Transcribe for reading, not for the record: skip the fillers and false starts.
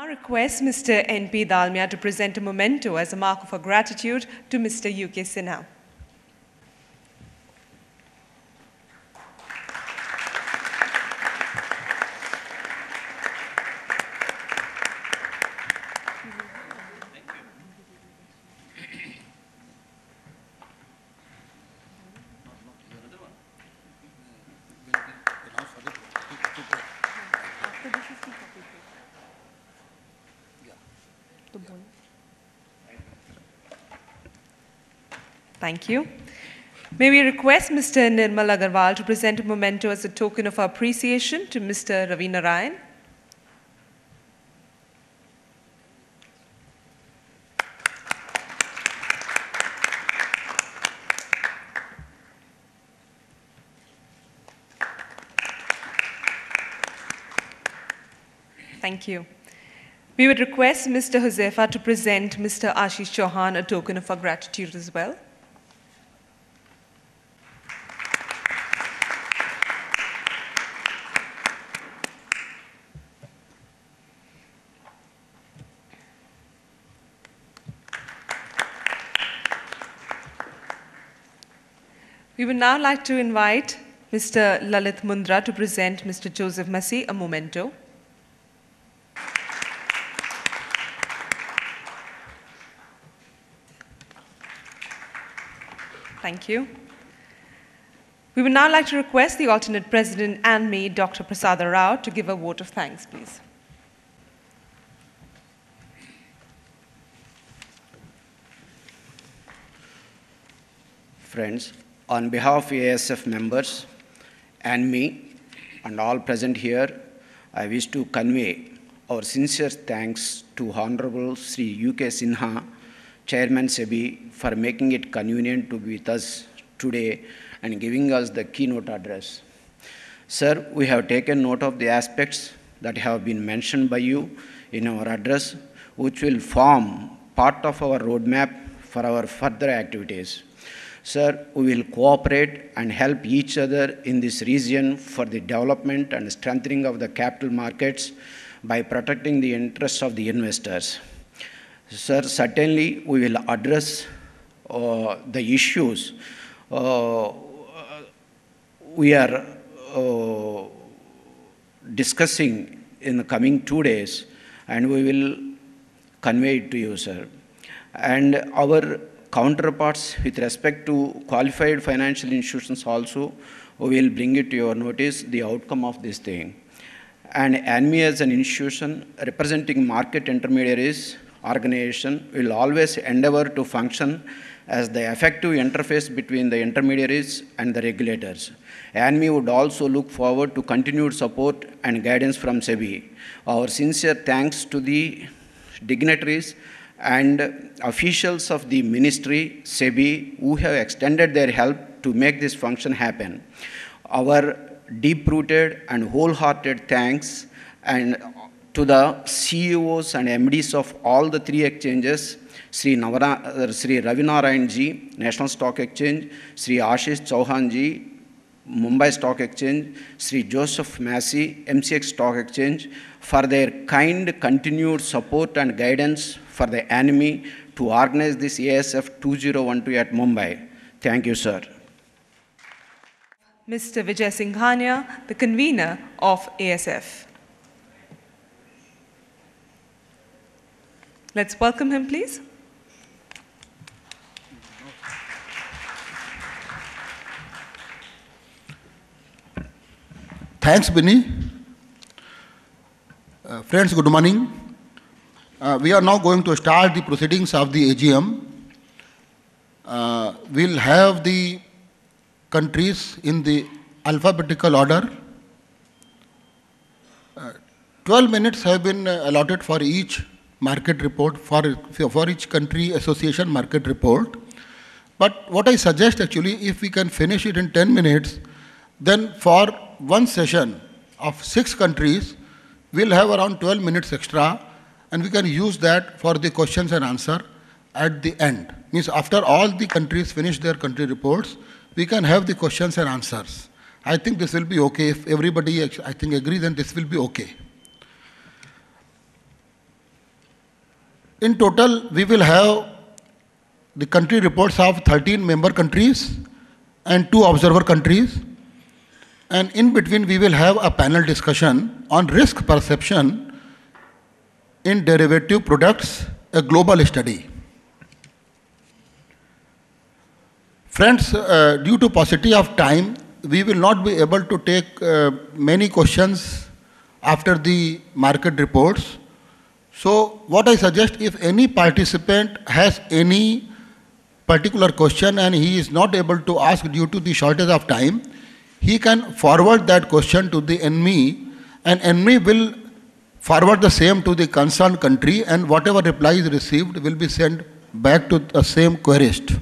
request Mr. N.P. Dalmia to present a memento as a mark of our gratitude to Mr. U.K. Sinha. Thank you. May we request Mr. Nirmal Agarwal to present a memento as a token of our appreciation to Mr. Ravi Narayan. Thank you. We would request Mr. Josefa to present Mr. Ashish Chauhan a token of our gratitude as well. We would now like to invite Mr. Lalit Mundra to present Mr. Joseph Massey a memento. Thank you. We would now like to request the alternate president and me, Dr. Prasada Rao, to give a vote of thanks, please. Friends, on behalf of ASF members and me and all present here, I wish to convey our sincere thanks to Honorable Sri U.K. Sinha, Chairman SEBI, for making it convenient to be with us today and giving us the keynote address. Sir, we have taken note of the aspects that have been mentioned by you in our address, which will form part of our roadmap for our further activities. Sir, we will cooperate and help each other in this region for the development and strengthening of the capital markets by protecting the interests of the investors. Sir, certainly we will address the issues we are discussing in the coming 2 days, and we will convey it to you, sir. And our counterparts with respect to qualified financial institutions also, we will bring it to your notice, the outcome of this thing. And ANMI as an institution representing market intermediaries organization will always endeavor to function as the effective interface between the intermediaries and the regulators. ANMI would also look forward to continued support and guidance from SEBI. Our sincere thanks to the dignitaries and officials of the ministry, SEBI, who have extended their help to make this function happen. Our deep-rooted and wholehearted thanks and to the CEOs and MDs of all the 3 exchanges, Sri Ravi Narayan ji, National Stock Exchange, Sri Ashish Chauhan ji, Mumbai Stock Exchange, Sri Joseph Massey, MCX Stock Exchange, for their kind continued support and guidance for the ANMI to organize this ASF 2012 at Mumbai. Thank you, sir. Mr. Vijay Singhania, the convener of ASF. Let's welcome him, please. Thanks, Binny. Friends, good morning. We are now going to start the proceedings of the AGM. We'll have the countries in the alphabetical order. 12 minutes have been allotted for each market report, for each country association market report. But what I suggest actually, if we can finish it in 10 minutes, then for one session of 6 countries, we'll have around 12 minutes extra, and we can use that for the questions and answer at the end. Means after all the countries finish their country reports, we can have the questions and answers. I think this will be okay. If everybody, I think, agree, then this will be okay. In total, we will have the country reports of 13 member countries and 2 observer countries. And in between, we will have a panel discussion on risk perception in derivative products, a global study. Friends, due to paucity of time, we will not be able to take many questions after the market reports. So what I suggest, if any participant has any particular question and he is not able to ask due to the shortage of time, he can forward that question to the NME, and NME will forward the same to the concerned country, and whatever reply is received will be sent back to the same querist.